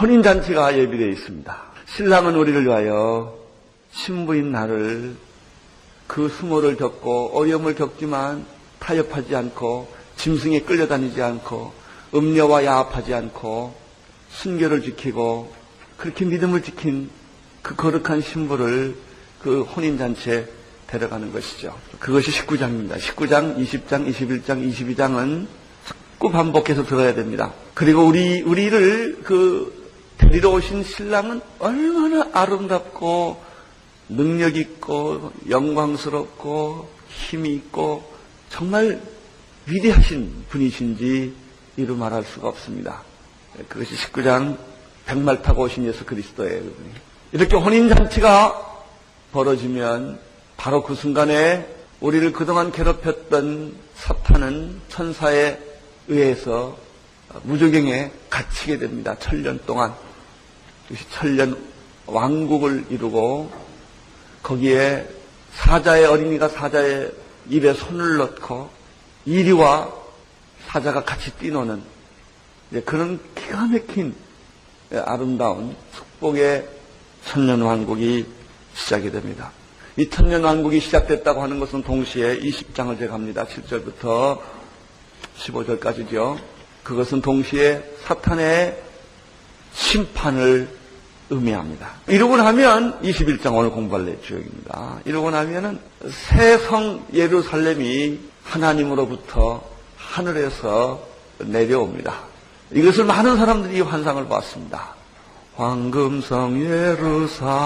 혼인잔치가 예비되어 있습니다. 신랑은 우리를 위하여 신부인 나를 그 수모를 겪고 어려움을 겪지만 타협하지 않고 짐승에 끌려다니지 않고 음녀와 야합하지 않고 순결을 지키고 그렇게 믿음을 지킨 그 거룩한 신부를 그 혼인잔치에 데려가는 것이죠. 그것이 19장입니다. 19장, 20장, 21장, 22장은 자꾸 반복해서 들어야 됩니다. 그리고 우리를 데리러 오신 신랑은 얼마나 아름답고 능력 있고 영광스럽고 힘이 있고 정말 위대하신 분이신지 이루 말할 수가 없습니다. 그것이 19장 백말 타고 오신 예수 그리스도예요. 이렇게 혼인잔치가 벌어지면 바로 그 순간에 우리를 그동안 괴롭혔던 사탄은 천사에 의해서 무저갱에 갇히게 됩니다. 1000년 동안. 이것이 1000년 왕국을 이루고 거기에 사자의 어린이가 사자의 입에 손을 넣고 이리와 사자가 같이 뛰노는 그런 기가 막힌 아름다운 축복의 1000년 왕국이 시작이 됩니다. 이 1000년 왕국이 시작됐다고 하는 것은 동시에 20장을 제가 합니다. 7절부터 15절까지죠. 그것은 동시에 사탄의 심판을 의미합니다. 이러고 나면 21장 오늘 공부할 내용입니다. 이러고 나면은 새 성 예루살렘이 하나님으로부터 하늘에서 내려옵니다. 이것을 많은 사람들이 환상을 봤습니다. 황금성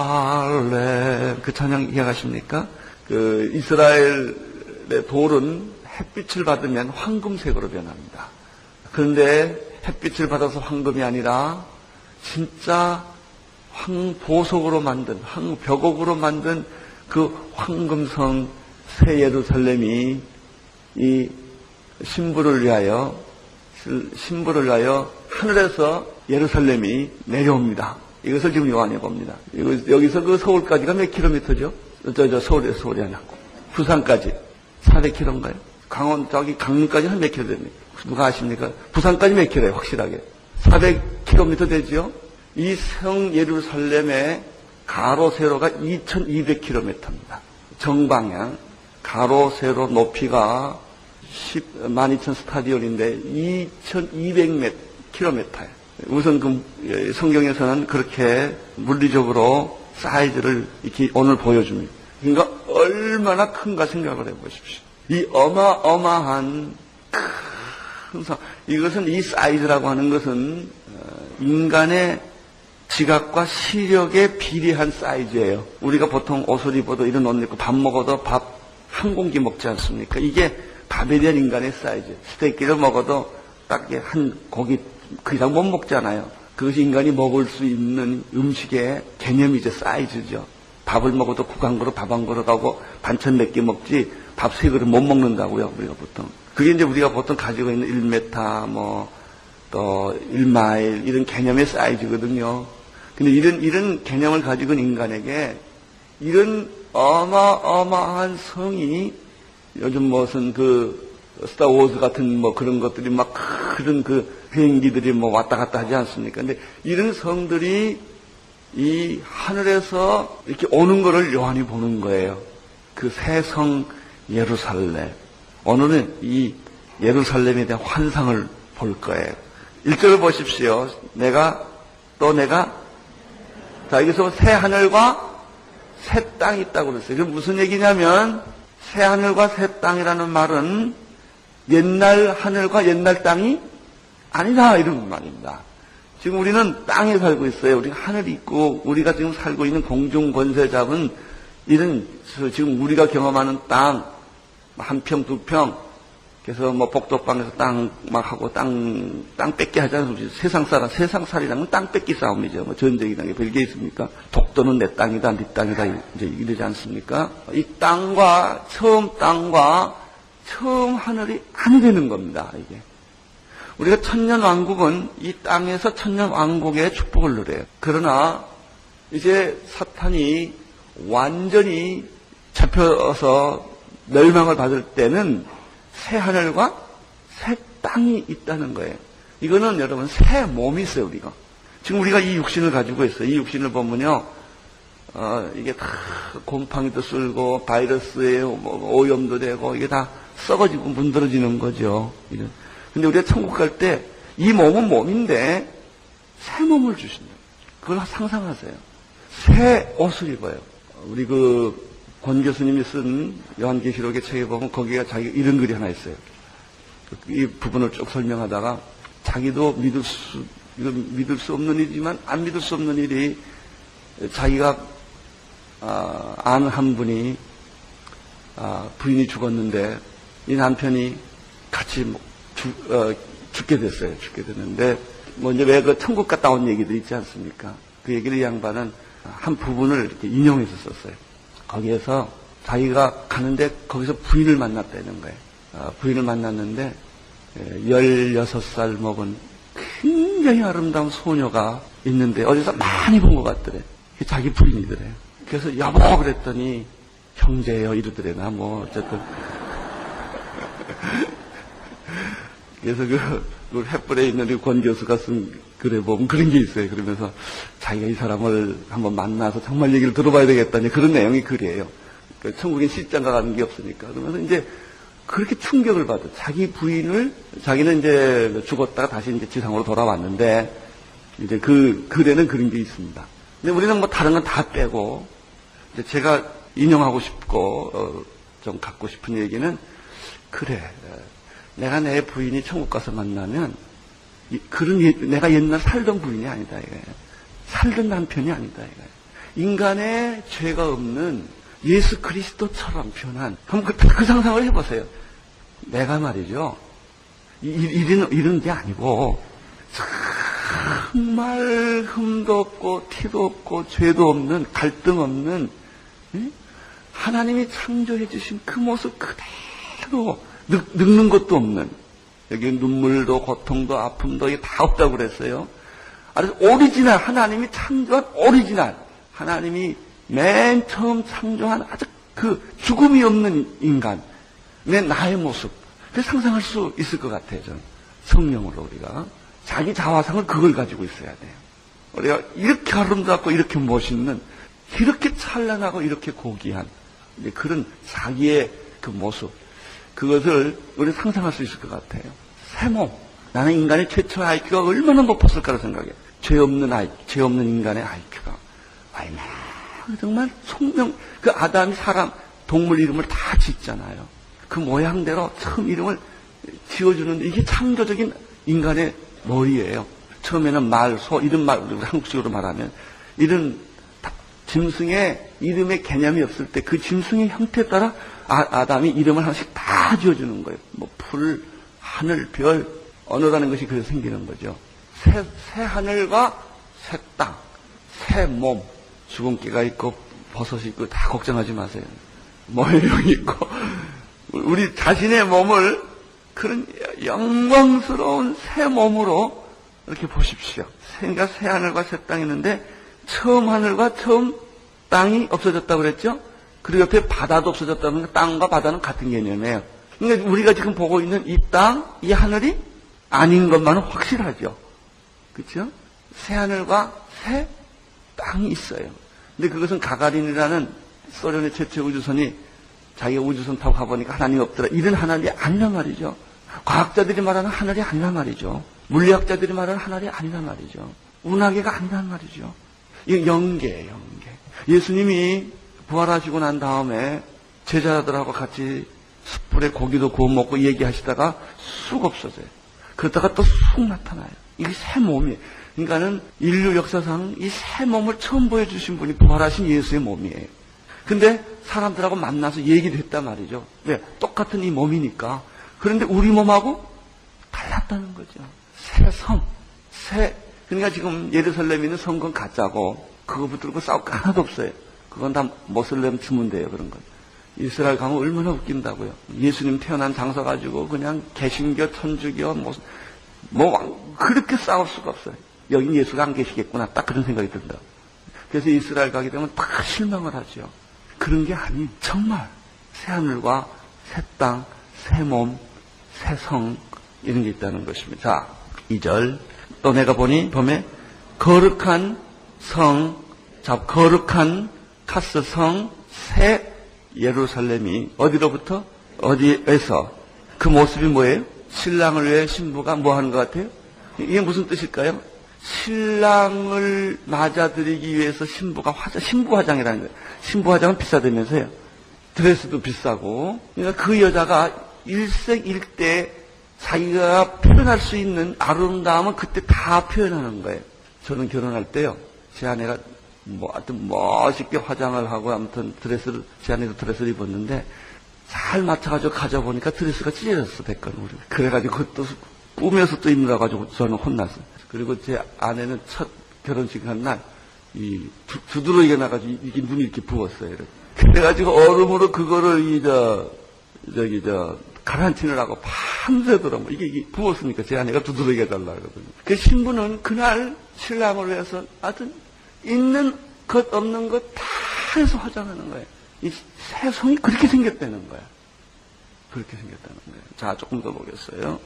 예루살렘 그 찬양 기억하십니까? 그 이스라엘의 돌은 햇빛을 받으면 황금색으로 변합니다. 그런데 햇빛을 받아서 황금이 아니라 진짜 황보석으로 만든 황벽옥으로 만든 그 황금성 새 예루살렘이 이 신부를 위하여 하늘에서 예루살렘이 내려옵니다. 이것을 지금 요한이 봅니다. 여기서 그 서울까지가 몇 킬로미터죠? 서울이 아니고 부산까지 400킬로인가요? 강릉까지 한 몇 킬로 됩니까? 누가 아십니까? 부산까지 몇 킬로예요? 확실하게 400킬로미터 되죠? 이 성 예루살렘의 가로 세로가 2200킬로미터입니다. 정방향 가로 세로 높이가 12,000 스타디온인데 2200킬로미터예요. 우선 그 성경에서는 그렇게 물리적으로 사이즈를 이렇게 오늘 보여줍니다. 그러니까 얼마나 큰가 생각을 해보십시오. 이 어마어마한 큰 성, 이것은 이 사이즈라고 하는 것은 인간의 지각과 시력에 비례한 사이즈예요. 우리가 보통 옷을 입어도 이런 옷 입고 밥 먹어도 밥 한 공기 먹지 않습니까? 이게 밥에 대한 인간의 사이즈. 스테이크를 먹어도 딱 한 고기 그 이상 못 먹잖아요. 그것이 인간이 먹을 수 있는 음식의 개념이죠. 사이즈죠. 밥을 먹어도 국 한 그릇, 밥 한 그릇 하고 반찬 몇 개 먹지 밥 3그릇 못 먹는다고요. 우리가 보통. 그게 이제 우리가 보통 가지고 있는 1m 또 1마일 이런 개념의 사이즈거든요. 근데 이런 개념을 가지고 있는 인간에게 이런 어마어마한 성이 요즘 무슨 스타워즈 같은 그런 것들이 막 그런 비행기들이 왔다 갔다 하지 않습니까? 근데 이런 성들이 이 하늘에서 이렇게 오는 거를 요한이 보는 거예요. 그 새 성 예루살렘. 오늘은 이 예루살렘에 대한 환상을 볼 거예요. 1절을 보십시오. 내가 자, 여기서 새 하늘과 새 땅이 있다고 그랬어요. 그게 무슨 얘기냐면 새 하늘과 새 땅이라는 말은 옛날 하늘과 옛날 땅이 아니다 이런 말입니다. 지금 우리는 땅에 살고 있어요. 우리가 하늘이 있고 우리가 지금 살고 있는 공중 권세 잡은 이런 지금 우리가 경험하는 땅 한 평, 두 평 그래서 복도방에서 땅 막 하고 땅 뺏기 하지 않습니까? 세상살이라는 땅 뺏기 싸움이죠. 전쟁이라는 게 별게 있습니까? 독도는 내 땅이다, 네 땅이다 이제 이러지 않습니까? 이 땅과 처음 하늘이 아니 되는 겁니다. 이게 우리가 천년왕국은 이 땅에서 천년왕국의 축복을 누려요. 그러나 이제 사탄이 완전히 잡혀서 멸망을 받을 때는 새 하늘과 새 땅이 있다는 거예요. 이거는 여러분 새 몸이 있어요. 우리가 지금 우리가 이 육신을 가지고 있어요. 이 육신을 보면요, 이게 다 곰팡이도 쓸고 바이러스에 오염도 되고 이게 다 썩어지고 문드러지는 거죠. 근데 우리가 천국 갈 때 이 몸은 몸인데 새 몸을 주신다. 그걸 상상하세요. 새 옷을 입어요. 우리 권 교수님이 쓴 요한계시록의 책에 보면 거기가 자기 이런 글이 하나 있어요. 이 부분을 쭉 설명하다가 자기도 믿을 수 없는 일이지만 안 믿을 수 없는 일이 자기가 아는 한 분이 부인이 죽었는데 이 남편이 같이 죽게 됐어요. 죽게 됐는데 이제 왜 그 천국 갔다 온 얘기도 있지 않습니까? 그 얘기를 이 양반은 한 부분을 이렇게 인용해서 썼어요. 거기에서 자기가 가는데 거기서 부인을 만났다는 거예요. 부인을 만났는데 16살 먹은 굉장히 아름다운 소녀가 있는데 어디서 많이 본 것 같더래. 자기 부인이더래. 그래서 여보 그랬더니 형제요 이러더래. 나 어쨌든 그래서 그 횃불에 있는 권 교수가 쓴 글에 보면 그런 게 있어요. 그러면서 자기가 이 사람을 한번 만나서 정말 얘기를 들어봐야 되겠다니 그런 내용이 글이에요. 그러니까 천국엔 시장 가는 게 없으니까. 그러면서 이제 그렇게 충격을 받아. 자기 부인을, 자기는 이제 죽었다가 다시 이제 지상으로 돌아왔는데, 이제 그 글에는 그런 게 있습니다. 근데 우리는 다른 건 다 빼고, 이제 제가 인용하고 싶고, 좀 갖고 싶은 얘기는, 그래. 내가 내 부인이 천국 가서 만나면, 내가 옛날 살던 부인이 아니다, 이거예요. 살던 남편이 아니다, 이거예요. 인간의 죄가 없는 예수 그리스도처럼 변한, 한번 그 상상을 해보세요. 내가 말이죠. 이런 게 아니고, 정말 흠도 없고, 티도 없고, 죄도 없는, 갈등 없는, 하나님이 창조해 주신 그 모습 그대로, 늙는 것도 없는, 여기 눈물도, 고통도, 아픔도, 이게 다 없다고 그랬어요. 아주 오리지널, 하나님이 창조한 오리지널, 하나님이 맨 처음 창조한 아주 죽음이 없는 인간, 나의 모습. 그래서 상상할 수 있을 것 같아요, 저는. 성령으로 우리가. 자기 자화상을 그걸 가지고 있어야 돼요. 우리가 이렇게 아름답고 이렇게 멋있는, 이렇게 찬란하고 이렇게 고귀한, 그런 자기의 그 모습. 그것을 우리 상상할 수 있을 것 같아요. 새 몸. 나는 인간의 최초의 IQ가 얼마나 높았을까를 생각해요. 죄 없는 인간의 IQ가. 정말 총명, 그 아담이 동물 이름을 다 짓잖아요. 그 모양대로 처음 이름을 지어주는데 이게 창조적인 인간의 머리예요. 처음에는 말, 소, 이런 말, 한국식으로 말하면 이런 짐승의 이름의 개념이 없을 때 그 짐승의 형태에 따라 아담이 이름을 하나씩 다 지어주는 거예요. 풀, 하늘, 별, 언어라는 것이 그래서 생기는 거죠. 새 하늘과 새 땅, 새 몸, 주근깨가 있고 버섯이 있고 다 걱정하지 마세요. 모형이 있고 우리 자신의 몸을 그런 영광스러운 새 몸으로 이렇게 보십시오. 그러니까 새 하늘과 새 땅이 있는데 처음 하늘과 처음 땅이 없어졌다고 그랬죠? 그리고 옆에 바다도 없어졌다면 땅과 바다는 같은 개념이에요. 그러니까 우리가 지금 보고 있는 이 땅, 이 하늘이 아닌 것만은 확실하죠. 그렇죠? 새 하늘과 새 땅이 있어요. 근데 그것은 가가린이라는 소련의 최초의 우주선이 자기가 우주선 타고 가보니까 하나님이 없더라. 이런 하나님이 아니란 말이죠. 과학자들이 말하는 하늘이 아니란 말이죠. 물리학자들이 말하는 하늘이 아니란 말이죠. 운하계가 아니란 말이죠. 이거 영계예요, 영계. 예수님이 부활하시고 난 다음에 제자들하고 같이 숯불에 고기도 구워 먹고 얘기하시다가 쑥 없어져요. 그러다가 또 쑥 나타나요. 이게 새 몸이에요. 그러니까는 인류 역사상 이 새 몸을 처음 보여주신 분이 부활하신 예수의 몸이에요. 근데 사람들하고 만나서 얘기도 했단 말이죠. 왜? 똑같은 이 몸이니까. 그런데 우리 몸하고 달랐다는 거죠. 새 성, 그러니까 지금 예루살렘에 있는 성건 가짜고 그거 붙들고 싸울 거 하나도 없어요. 그건 다 모슬렘 주문대예요, 그런 건. 이스라엘 가면 얼마나 웃긴다고요. 예수님 태어난 장소 가지고 그냥 개신교, 천주교, 그렇게 싸울 수가 없어요. 여긴 예수가 안 계시겠구나. 딱 그런 생각이 든다. 그래서 이스라엘 가게 되면 다 실망을 하죠. 그런 게 아닌 정말 새 하늘과 새 땅, 새 몸, 새 성 이런 게 있다는 것입니다. 자, 2절 또 내가 보니 범에 거룩한 성, 거룩한 카스 성, 새 예루살렘이 어디로부터? 어디에서? 그 모습이 뭐예요? 신랑을 위해 신부가 뭐 하는 것 같아요? 이게 무슨 뜻일까요? 신랑을 맞아들이기 위해서 신부 화장이라는 거예요. 신부 화장은 비싸다면서요. 드레스도 비싸고. 그러니까 그 여자가 일생일대 자기가 표현할 수 있는 아름다움은 그때 다 표현하는 거예요. 저는 결혼할 때요, 제 아내가 하여튼 멋있게 화장을 하고 아무튼 제 아내도 드레스를 입었는데 잘 맞춰가지고 가져보니까 드레스가 찢어졌어, 백건. 그래가지고 그것도 꾸며서 또 입느라가지고 저는 혼났어요. 그리고 제 아내는 첫 결혼식 한 날, 두드러기가 나가지고 이게 눈이 이렇게 부었어요. 이렇게. 그래가지고 얼음으로 그거를 가라앉히느라고 밤새도록 이게 부었으니까 제 아내가 두드러기 해달라 그러거든요. 그 신부는 그날 신랑을 위해서 하여튼 있는 것 없는 것 다 해서 화장하는 거예요. 이 세상이 그렇게 생겼다는 거예요. 그렇게 생겼다는 거예요. 자, 조금 더 보겠어요.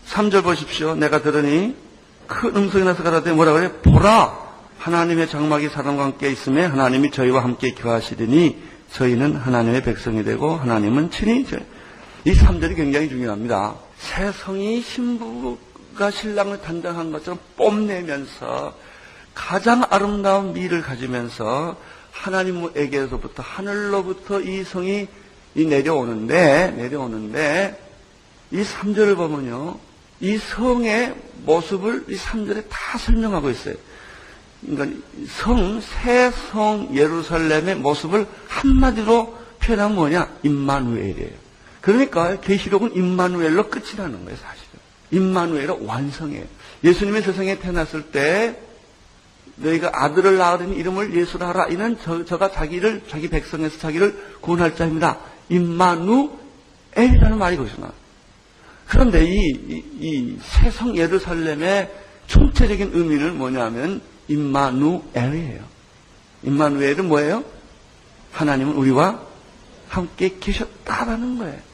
3절 보십시오. 내가 들으니 큰 음성이 나서 가라되 뭐라 그래요? 보라! 하나님의 장막이 사람과 함께 있음에 하나님이 저희와 함께 거하시리니 저희는 하나님의 백성이 되고 하나님은 친히 이 3절이 굉장히 중요합니다. 새 성이 신부가 신랑을 단장한 것처럼 뽐내면서 가장 아름다운 미를 가지면서 하나님에게서부터 하늘로부터 이 성이 내려오는데 이 3절을 보면요, 이 성의 모습을 이 3절에 다 설명하고 있어요. 그러니까 새 성 예루살렘의 모습을 한마디로 표현하면 뭐냐? 임마누엘이에요. 그러니까 계시록은 임마누엘로 끝이 나는 거예요, 사실은. 임마누엘은 완성이에요. 예수님이 세상에 태어났을 때 너희가 아들을 낳으리니 이름을 예수라 하라. 이는 저가 자기 백성에서 자기를 구원할 자입니다. 임마누엘이라는 말이 거기서 나와요. 그런데 이 새성 예루살렘의 총체적인 의미는 뭐냐면 임마누엘이에요. 임마누엘은 뭐예요? 하나님은 우리와 함께 계셨다라는 거예요.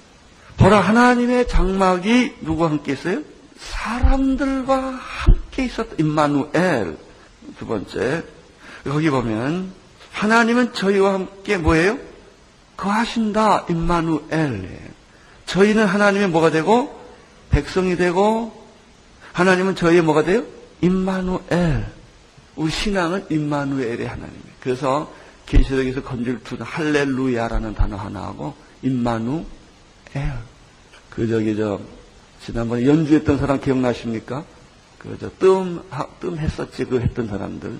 보라, 하나님의 장막이 누구와 함께 있어요? 사람들과 함께 있었다. 임마누엘. 두 번째, 거기 보면 하나님은 저희와 함께 뭐예요? 거하신다. 임마누엘. 저희는 하나님의 뭐가 되고 백성이 되고 하나님은 저희의 뭐가 돼요? 임마누엘. 우리 신앙은 임마누엘의 하나님이에요. 그래서 계시록에서 건질 두 할렐루야라는 단어 하나하고 임마누엘. 지난번에 연주했던 사람 기억나십니까? 뜸 했었지, 했던 사람들.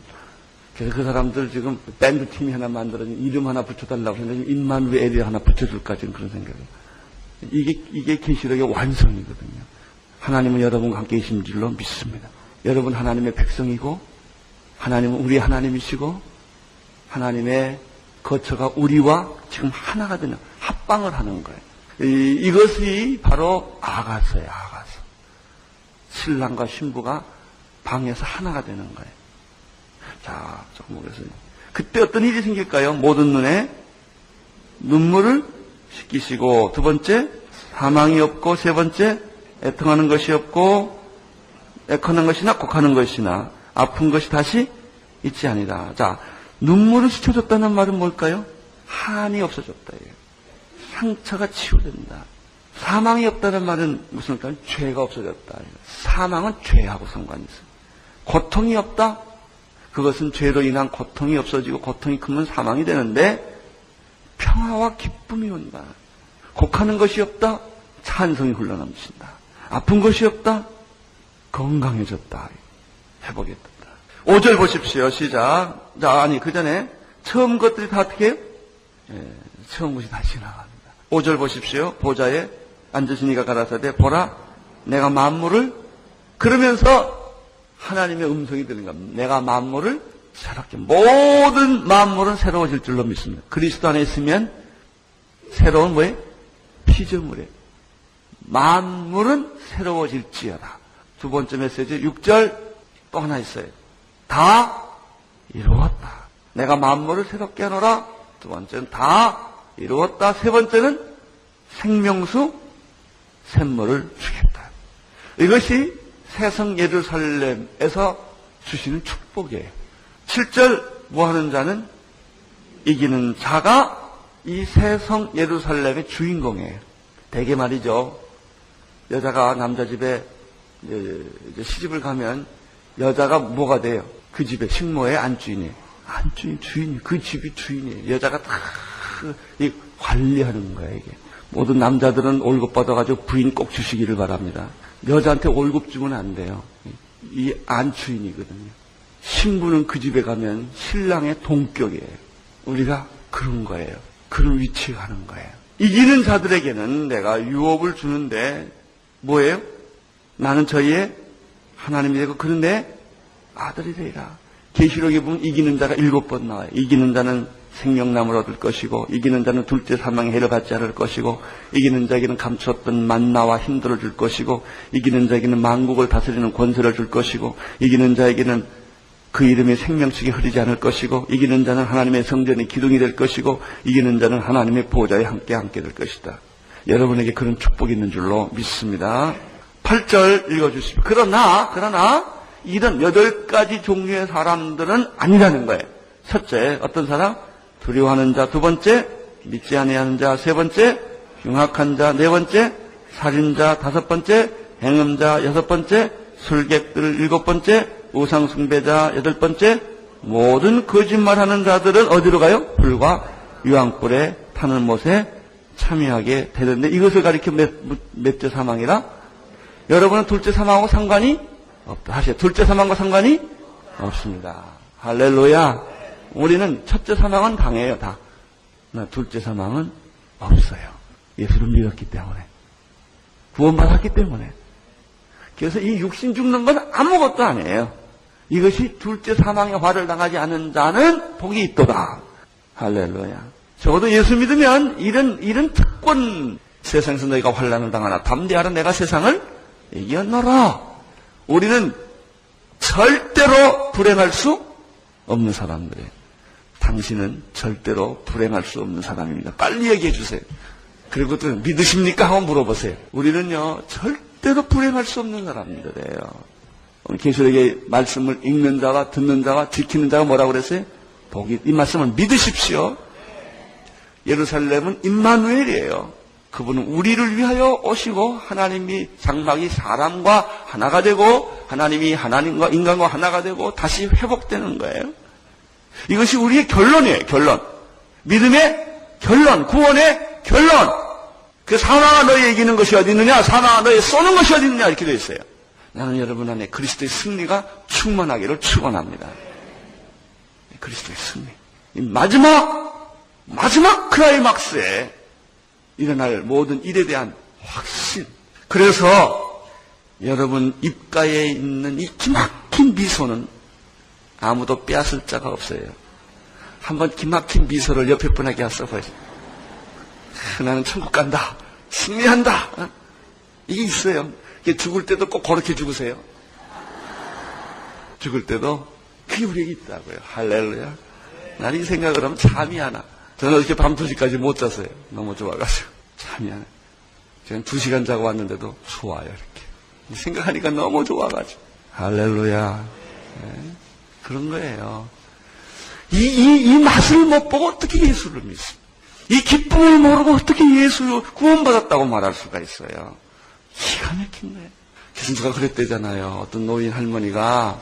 그래서 그 사람들 지금 밴드 팀이 하나 만들어서 이름 하나 붙여달라고 했는데, 임마누엘이 하나 붙여줄까, 지금 그런 생각이에요. 이게 계시록의 완성이거든요. 하나님은 여러분과 함께 계신 줄로 믿습니다. 여러분 하나님의 백성이고, 하나님은 우리 하나님이시고, 하나님의 거처가 우리와 지금 하나가 되는, 합방을 하는 거예요. 이것이 바로 아가서예요, 아가서. 신랑과 신부가 방에서 하나가 되는 거예요. 자, 조금 보겠습니다. 그때 어떤 일이 생길까요? 모든 눈에 눈물을 씻기시고, 두 번째, 사망이 없고, 세 번째, 애통하는 것이 없고, 애커는 것이나 곡하는 것이나 아픈 것이 다시 있지 아니라. 자, 눈물을 씻어줬다는 말은 뭘까요? 한이 없어졌다. 상처가 치유된다. 사망이 없다는 말은 무슨 말일까요? 죄가 없어졌다. 사망은 죄하고 상관이 있어요. 고통이 없다? 그것은 죄로 인한 고통이 없어지고 고통이 크면 사망이 되는데 평화와 기쁨이 온다. 곡하는 것이 없다? 찬성이 흘러넘친다. 아픈 것이 없다? 건강해졌다. 회복했다. 5절 보십시오. 시작. 자, 그 전에 처음 것들이 다 어떻게 해요? 처음 것이 다 지나갑니다. 5절 보십시오. 보좌에 앉으신 이가 가라사대 보라 내가 만물을, 그러면서 하나님의 음성이 들린 겁니다. 내가 만물을 새롭게, 모든 만물은 새로워질 줄로 믿습니다. 그리스도 안에 있으면 새로운 뭐예요? 피조물이에요. 만물은 새로워질지어다. 두 번째 메시지 6절 또 하나 있어요. 다 이루었다. 내가 만물을 새롭게 하노라. 두 번째는 다 이루었다. 세 번째는 생명수 샘물을 주겠다. 이것이 새성 예루살렘에서 주시는 축복이에요. 7절 뭐 하는 자는 이기는 자가 이 새 성 예루살렘의 주인공이에요. 대개 말이죠. 여자가 남자 집에 이제 시집을 가면 여자가 뭐가 돼요? 그 집의 식모의 안주인이에요. 안주인, 주인이, 그 집이 주인이에요. 여자가 다 관리하는 거예요, 이게. 모든 남자들은 월급 받아가지고 부인 꼭 주시기를 바랍니다. 여자한테 월급 주면 안 돼요. 이 안주인이거든요. 신부는 그 집에 가면 신랑의 동격이에요. 우리가 그런 거예요. 그런 위치에 가는 거예요. 이기는 자들에게는 내가 유업을 주는데 뭐예요? 나는 저희의 하나님이 되고 그는 내 아들이 되리라. 계시록에 보면 이기는 자가 7번 나와요. 이기는 자는 생명나무를 얻을 것이고 이기는 자는 둘째 사망의 해를 받지 않을 것이고 이기는 자에게는 감추었던 만나와 힘들을 줄 것이고 이기는 자에게는 만국을 다스리는 권세를 줄 것이고 이기는 자에게는 그 이름의 생명식이 흐르지 않을 것이고 이기는 자는 하나님의 성전의 기둥이 될 것이고 이기는 자는 하나님의 보좌에 함께 될 것이다. 여러분에게 그런 축복이 있는 줄로 믿습니다. 8절 읽어주십시오. 그러나 이런 8가지 종류의 사람들은 아니라는 거예요. 첫째, 어떤 사람? 두려워하는 자. 두 번째, 믿지 아니하는 자. 세 번째, 흉악한 자. 네 번째, 살인자. 다섯 번째, 행음자. 여섯 번째, 술객들. 일곱 번째, 우상숭배자. 여덟 번째, 모든 거짓말하는 자들은 어디로 가요? 불과 유황불에 타는 못에 참여하게 되는데 이것을 가리켜 몇째 사망이라? 여러분은 둘째 사망하고 상관이 없다. 하세요. 둘째 사망과 상관이 없습니다. 할렐루야. 우리는 첫째 사망은 당해요, 다. 둘째 사망은 없어요. 예수를 믿었기 때문에. 구원받았기 때문에. 그래서 이 육신 죽는 건 아무것도 아니에요. 이것이 둘째 사망의 화를 당하지 않은 자는 복이 있도다. 할렐루야. 적어도 예수 믿으면 이런 특권, 세상에서 너희가 환난을 당하나 담대하라 내가 세상을 이겼노라. 우리는 절대로 불행할 수 없는 사람들이에요. 당신은 절대로 불행할 수 없는 사람입니다. 빨리 얘기해 주세요. 그리고 또 믿으십니까? 하고 물어보세요. 우리는요 절대로 불행할 수 없는 사람들이에요. 오늘 계시록의 말씀을 읽는 자와 듣는 자와 지키는 자가 뭐라고 그랬어요? 복이. 이 말씀을 믿으십시오. 예루살렘은 임마누엘이에요. 그분은 우리를 위하여 오시고 하나님이 장막이 사람과 하나가 되고 하나님이 하나님과 인간과 하나가 되고 다시 회복되는 거예요. 이것이 우리의 결론이에요. 결론. 믿음의 결론. 구원의 결론. 그 사나가 너희 이기는 것이 어디 있느냐? 사나가 너희 쏘는 것이 어디 있느냐? 이렇게 되어 있어요. 나는 여러분 안에 그리스도의 승리가 충만하기를 축원합니다. 그리스도의 승리. 이 마지막 클라이막스에 일어날 모든 일에 대한 확신. 그래서 여러분 입가에 있는 이 기막힌 미소는 아무도 빼앗을 자가 없어요. 한번 기막힌 미소를 옆에 분에게 써보세요. 나는 천국 간다. 승리한다. 이게 있어요. 죽을 때도 꼭 그렇게 죽으세요. 죽을 때도 그게 우리에게 있다고요. 할렐루야. 나는 이 생각을 하면 잠이 안 와. 저는 이렇게 밤 2시까지 못 잤어요. 너무 좋아가지고. 잠이 안 와. 지금 2시간 자고 왔는데도 좋아요. 이렇게. 생각하니까 너무 좋아가지고. 할렐루야. 네. 그런 거예요. 이 맛을 못 보고 어떻게 예수를 믿습니까? 이 기쁨을 모르고 어떻게 예수 구원받았다고 말할 수가 있어요. 기가 막힌 거예요. 교수가 그랬대잖아요. 어떤 노인 할머니가,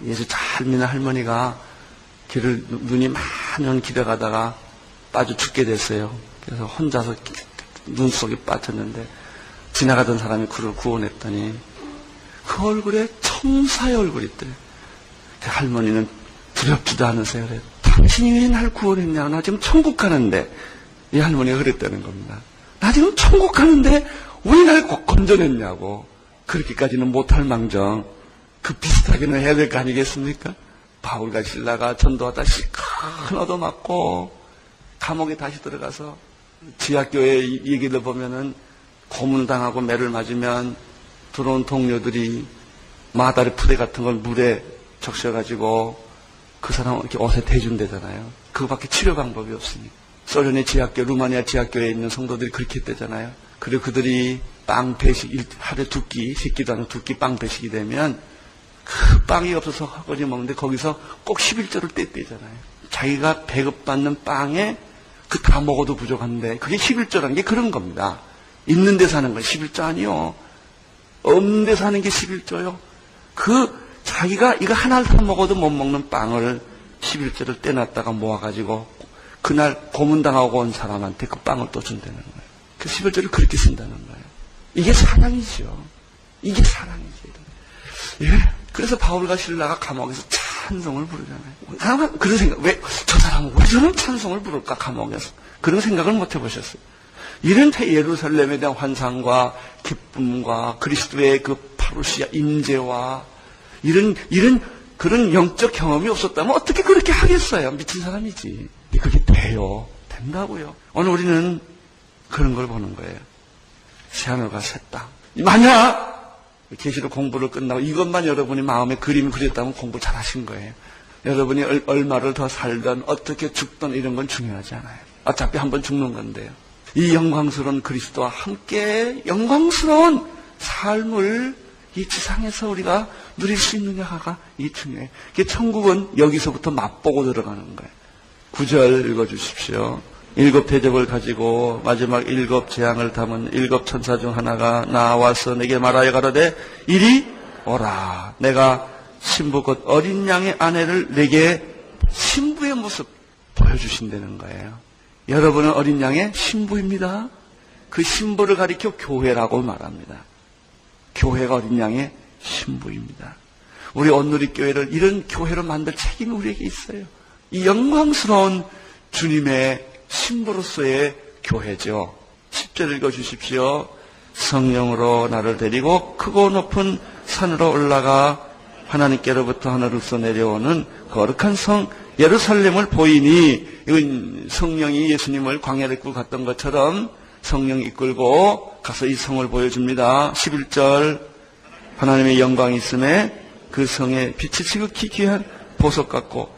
예수 잘 믿는 할머니가 길을 눈이 많이 기대가다가 빠져 죽게 됐어요. 그래서 혼자서 눈 속에 빠졌는데 지나가던 사람이 그를 구원했더니 그 얼굴에 천사의 얼굴이 있대. 그 할머니는 두렵지도 않으세요. 그래. 당신이 왜 날 구원했냐? 나 지금 천국 가는데. 이 할머니가 그랬다는 겁니다. 나 지금 천국 가는데 왜 날 건져냈냐고. 그렇게까지는 못할 망정 그 비슷하게는 해야 될 거 아니겠습니까? 바울과 실라가 전도하다 큰 얻어맞고 감옥에 다시 들어가서 지하교회 얘기를 보면은 고문당하고 매를 맞으면 들어온 동료들이 마다리 푸대 같은 걸 물에 적셔가지고 그 사람을 이렇게 옷에 대준대잖아요. 그거밖에 치료 방법이 없으니까. 소련의 지하교, 루마니아 지하교회에 있는 성도들이 그렇게 했대잖아요. 그리고 그들이 빵 배식, 하루에 2끼, 새끼도 아니고 2끼 빵 배식이 되면 그 빵이 없어서 허거지 먹는데 거기서 꼭 11조를 떼잖아요. 자기가 배급받는 빵에 그 다 먹어도 부족한데 그게 11조라는 게 그런 겁니다. 있는 데 사는 건 11조 아니요. 없는 데 사는 게 11조요. 자기가 이거 하나를 다 먹어도 못 먹는 빵을 11조를 떼놨다가 모아가지고 그날 고문당하고 온 사람한테 그 빵을 또 준다는 거예요. 그 11조를 그렇게 쓴다는 거예요. 이게 사랑이죠. 이게 사랑이죠. 예. 그래서 바울과 실라가 감옥에서 찬송을 부르잖아요. 사람은 그런 생각, 왜 저 사람은 왜 저런 찬송을 부를까 감옥에서. 그런 생각을 못 해보셨어요. 이런 예루살렘에 대한 환상과 기쁨과 그리스도의 그 파루시아 임재와 이런 그런 영적 경험이 없었다면 어떻게 그렇게 하겠어요? 미친 사람이지. 그게 돼요. 된다고요. 오늘 우리는 그런 걸 보는 거예요. 새하늘과 새 땅. 만약 계시록 공부를 끝나고 이것만 여러분이 마음에 그림이 그렸다면 공부 잘하신 거예요. 여러분이 얼마를 더 살든 어떻게 죽든 이런 건 중요하지 않아요. 어차피 한번 죽는 건데요. 이 영광스러운 그리스도와 함께 영광스러운 삶을 이 지상에서 우리가 누릴 수 있느냐가 이 중요해요. 천국은 여기서부터 맛보고 들어가는 거예요. 9절 읽어주십시오. 7 대접을 가지고 마지막 7 재앙을 담은 7 천사 중 하나가 나와서 내게 말하여 가로되 이리 오라. 내가 신부 곧 어린 양의 아내를 내게 신부의 모습 보여주신다는 거예요. 여러분은 어린 양의 신부입니다. 그 신부를 가리켜 교회라고 말합니다. 교회가 어린 양의 신부입니다. 우리 온누리교회를 이런 교회로 만들 책임이 우리에게 있어요. 이 영광스러운 주님의 신부로서의 교회죠. 10절 읽어주십시오. 성령으로 나를 데리고 크고 높은 산으로 올라가 하나님께로부터 하늘에서 내려오는 거룩한 성 예루살렘을 보이니, 이건 성령이 예수님을 광야를 이끌고 갔던 것처럼 성령이 이끌고 가서 이 성을 보여줍니다. 11절 하나님의 영광이 있음에 그 성에 빛이 지극히 귀한 보석 같고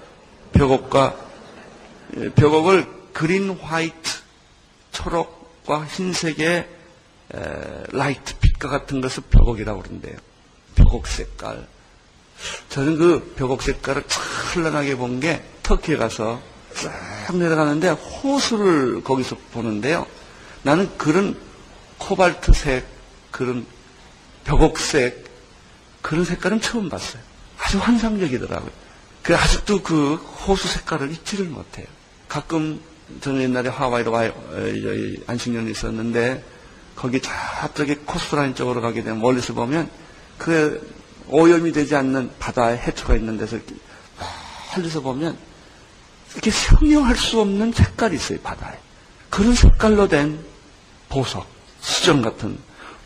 벽옥을 그린 화이트, 초록과 흰색의 라이트 빛과 같은 것을 벽옥이라고 그러는데요. 벽옥 색깔. 저는 그 벽옥 색깔을 찬란하게 본 게 터키에 가서 쫙 내려가는데 호수를 거기서 보는데요. 나는 그런 코발트색, 그런 벽옥색, 그런 색깔은 처음 봤어요. 아주 환상적이더라고요. 아직도 그 호수 색깔을 잊지를 못해요. 가끔 저는 옛날에 하와이로 안식년이 있었는데 거기 저쪽에 코스트라인 쪽으로 가게 되면 멀리서 보면 그 오염이 되지 않는 바다에 해초가 있는 데서 멀리서 보면 이렇게 형용할 수 없는 색깔이 있어요. 바다에. 그런 색깔로 된 보석, 수정 같은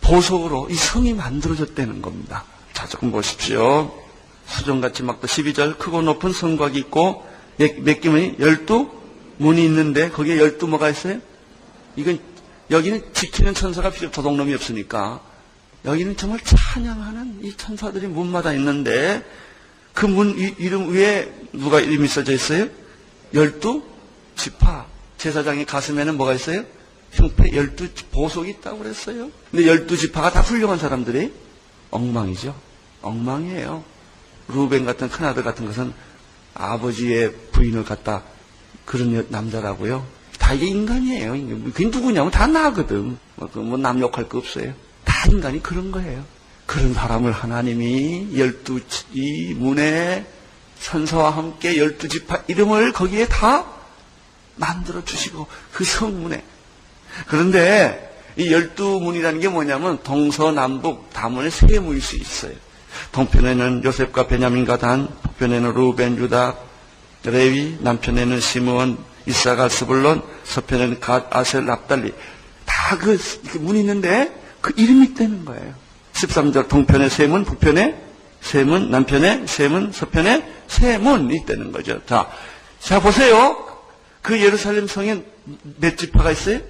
보석으로 이 성이 만들어졌다는 겁니다. 자, 조금 보십시오. 수정같이 막 12절 크고 높은 성곽이 있고 몇 개문이 12문이 있는데 거기에 12 뭐가 있어요? 이건 여기는 지키는 천사가 필요 도둑놈이 없으니까 여기는 정말 찬양하는 이 천사들이 문마다 있는데 그 문 이름 위에 누가 이름이 써져 있어요? 12지파. 제사장의 가슴에는 뭐가 있어요? 흉패 12 보석이 있다고 그랬어요. 근데 12지파가 다 훌륭한 사람들이 엉망이죠. 엉망이에요. 루벤 같은 큰아들 같은 것은 아버지의 부인을 갖다 그런 남자라고요. 다 이게 인간이에요. 그게 누구냐면 다 나거든. 남 욕할 거 없어요. 다 인간이 그런 거예요. 그런 사람을 하나님이 12이 문에 천사와 함께 12지파 이름을 거기에 다 만들어 주시고 그 성문에. 그런데 이 12문이라는 게 뭐냐면 동서남북 다문의 세 문일 수 있어요. 동편에는 요셉과 베냐민과 단, 북편에는 루벤, 유다, 레위, 남편에는 시므온, 이사갈, 스불론, 서편에는 갓, 아셀, 납달리. 다 그 문이 있는데 그 이름이 있다는 거예요. 13절 동편에 세 문, 북편에 세 문, 남편에 세 문, 서편에 세 문이 있다는 거죠. 자 보세요. 그 예루살렘 성에 몇 지파가 있어요?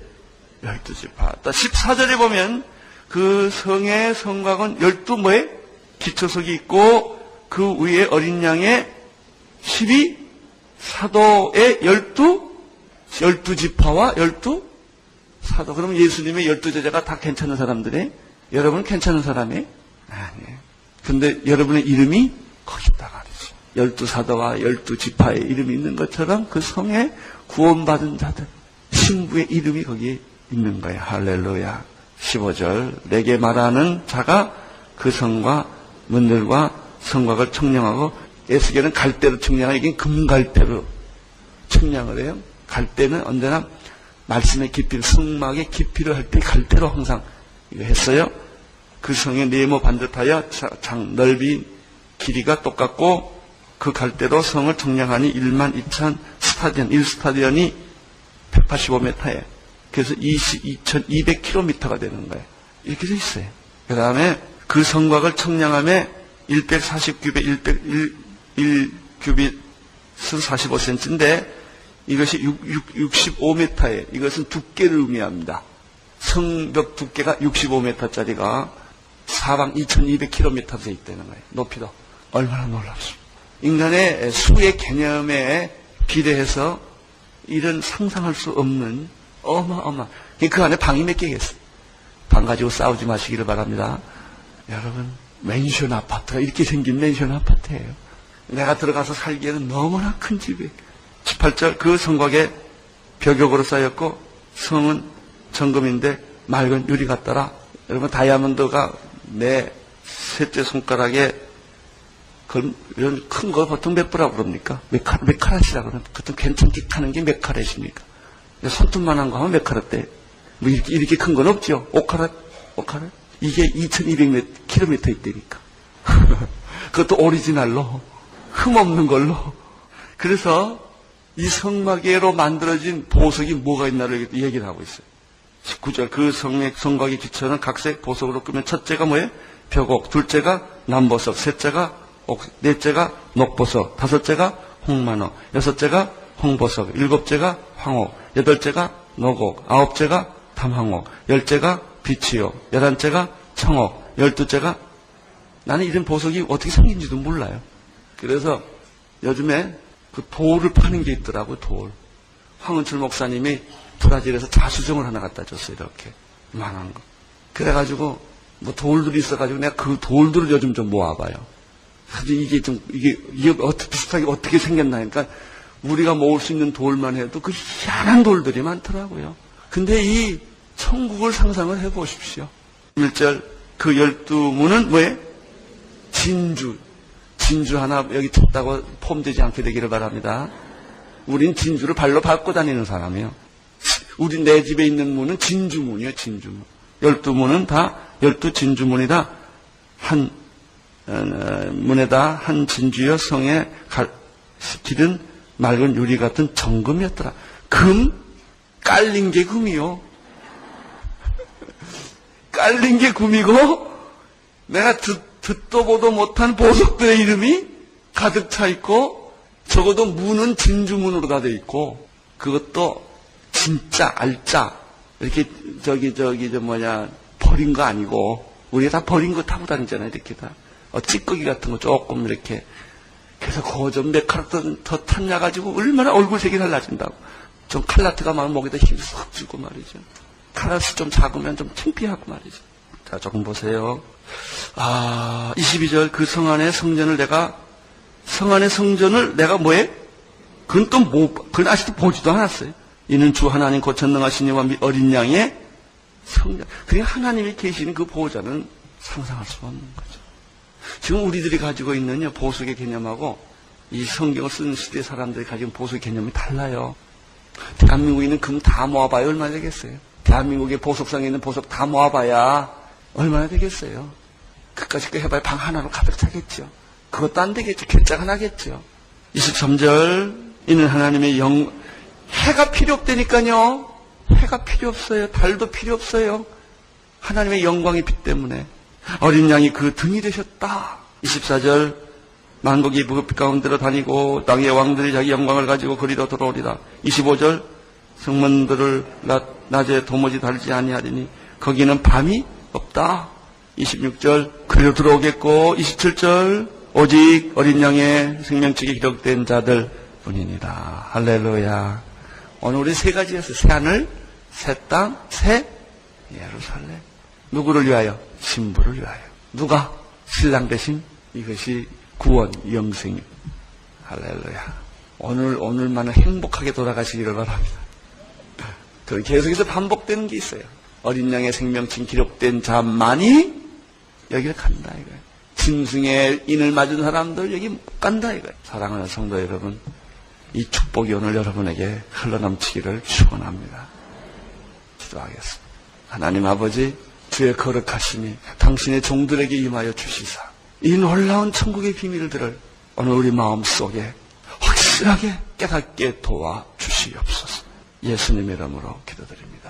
12지파. 14절에 보면 그 성의 성곽은 12 뭐에? 기초석이 있고 그 위에 어린 양의 12사도의 12지파와 12사도. 그러면 예수님의 12제자가 다 괜찮은 사람들이? 여러분 괜찮은 사람이? 아니에요. 근데 여러분의 이름이 거기다 말이죠. 12사도와 12지파의 이름이 있는 것처럼 그 성에 구원받은 자들, 신부의 이름이 거기에 있는 거예요. 할렐루야. 15절 내게 말하는 자가 그 성과 문들과 성곽을 청량하고, 에스겔은 갈대로 청량하고 이게 금갈대로 청량을 해요. 갈대는 언제나 말씀의 깊이를, 성막의 깊이를 할 때 갈대로 항상 이거 했어요. 그 성의 네모 반듯하여 장 넓이 길이가 똑같고, 그 갈대로 성을 청량하니 12,000 스타디언, 1스타디언이 185m에 그래서 22,200km가 되는 거예요. 이렇게 돼 있어요. 그 다음에 그 성곽을 청량함에 140규빗, 1규빗은 45cm인데 이것이 65m에, 이것은 두께를 의미합니다. 성벽 두께가 65m짜리가 사방 2,200km 돼 있다는 거예요. 높이도. 얼마나 놀랍습니까? 인간의 수의 개념에 비례해서 이런 상상할 수 없는 어마어마. 그 안에 방이 몇 개겠어요? 방 가지고 싸우지 마시기를 바랍니다. 여러분, 맨션 아파트가 이렇게 생긴 맨션 아파트예요. 내가 들어가서 살기에는 너무나 큰 집이에요. 18절 그 성곽에 벽역으로 쌓였고 성은 정금인데 맑은 유리 같더라. 여러분, 다이아몬드가 내 셋째 손가락에 이런 큰 거 보통 몇 브라고 그럽니까? 몇 카rat이라고 그러면 보통 괜찮게 하는 게 몇 카rat입니까? 손톱만한 거 하면 몇 카rat? 뭐 이렇게 큰 건 없죠? 5카rat? 이게 2,200km 있다니까. 그것도 오리지널로, 흠 없는 걸로. 그래서 이 성막으로 만들어진 보석이 뭐가 있나를 얘기를 하고 있어요. 19절 그 성곽의 기초는 각색 보석으로 끄면 첫째가 뭐예요? 벽옥, 둘째가 남보석, 넷째가 녹보석, 다섯째가 홍만호, 여섯째가 홍보석, 일곱째가 황옥, 여덟째가 녹옥, 아홉째가 담황옥, 열째가 비치옥, 11째가 청옥, 12째가, 나는 이런 보석이 어떻게 생긴지도 몰라요. 그래서 요즘에 그 돌을 파는 게 있더라고요. 돌. 황은철 목사님이 브라질에서 자수정을 하나 갖다 줬어요. 이렇게 이만한 거. 그래가지고 뭐 돌들이 있어가지고 내가 그 돌들을 요즘 좀 모아봐요. 근데 이게 비슷하게 어떻게 생겼나 하니까 우리가 모을 수 있는 돌만 해도 그 희한한 돌들이 많더라고요. 근데 이 천국을 상상을 해보십시오. 1절 그 12문은 뭐예요? 진주 하나 여기 쳤다고 폼되지 않게 되기를 바랍니다. 우린 진주를 발로 밟고 다니는 사람이에요. 내 집에 있는 문은 진주문이에요. 진주문. 12문은 다 12진주문이다. 한 문에다 한 진주여 성에 길은 맑은 유리 같은 정금이었더라. 금? 깔린 게 금이요. 깔린 게 금이고 내가 듣도 보도 못한 보석들의 이름이 가득 차 있고 적어도 문은 진주문으로 다 돼 있고 그것도 진짜 알짜 이렇게 버린 거 아니고 우리가 다 버린 거 타고 다니잖아요. 이렇게 다 찌꺼기 같은 거 조금 이렇게 그래서 그거 좀 몇 카rat 더 탔냐가지고 얼마나 얼굴색이 달라진다고. 좀 칼라트가 막 목에다 힘이 쏙 주고 말이죠. 카라스 좀 작으면 좀 창피하고 말이죠. 자, 조금 보세요. 22절 그 성 안의 성전을 내가 뭐해? 그건 아직도 보지도 않았어요. 이는 주 하나님 곧 전능하신 이와 어린 양의 성전. 그러니까 하나님이 계시는 그 보호자는 상상할 수 없는 거죠. 지금 우리들이 가지고 있는 보석의 개념하고 이 성경을 쓰는 시대 사람들이 가지고 있는 보석의 개념이 달라요. 대한민국에 있는 금 다 모아봐야 얼마나 되겠어요? 대한민국의 보석상에 있는 보석 다 모아봐야 얼마나 되겠어요? 그까짓 거 해봐야 방 하나로 가득 차겠죠. 그것도 안 되겠죠. 개짝 하나겠죠. 23절 이는 하나님의 해가 필요 없다니까요. 해가 필요 없어요. 달도 필요 없어요. 하나님의 영광의 빛 때문에 어린 양이 그 등이 되셨다. 24절 만국이 무급빛 가운데로 다니고 땅의 왕들이 자기 영광을 가지고 그리로 들어오리다. 25절 성문들을 낮에 도무지 달지 아니하리니 거기는 밤이 없다. 26절 그리로 들어오겠고 27절 오직 어린 양의 생명책에 기록된 자들 뿐이니라. 할렐루야. 오늘 우리 세 가지였어요. 새 하늘, 새 땅, 새 예루살렘. 누구를 위하여? 신부를 위하여. 누가? 신랑 대신 이것이 구원, 영생. 할렐루야. 오늘만은 행복하게 돌아가시기를 바랍니다. 그 계속해서 반복되는 게 있어요. 어린 양의 생명층 기록된 자만이 여기를 간다 이거예요. 짐승의 인을 맞은 사람들 여기 못 간다 이거예요. 사랑하는 성도 여러분, 이 축복이 오늘 여러분에게 흘러넘치기를 축원합니다. 기도하겠습니다. 하나님 아버지, 주의 거룩하심이 당신의 종들에게 임하여 주시사 이 놀라운 천국의 비밀들을 오늘 우리 마음속에 확실하게 깨닫게 도와주시옵소서. 예수님의 이름으로 기도드립니다.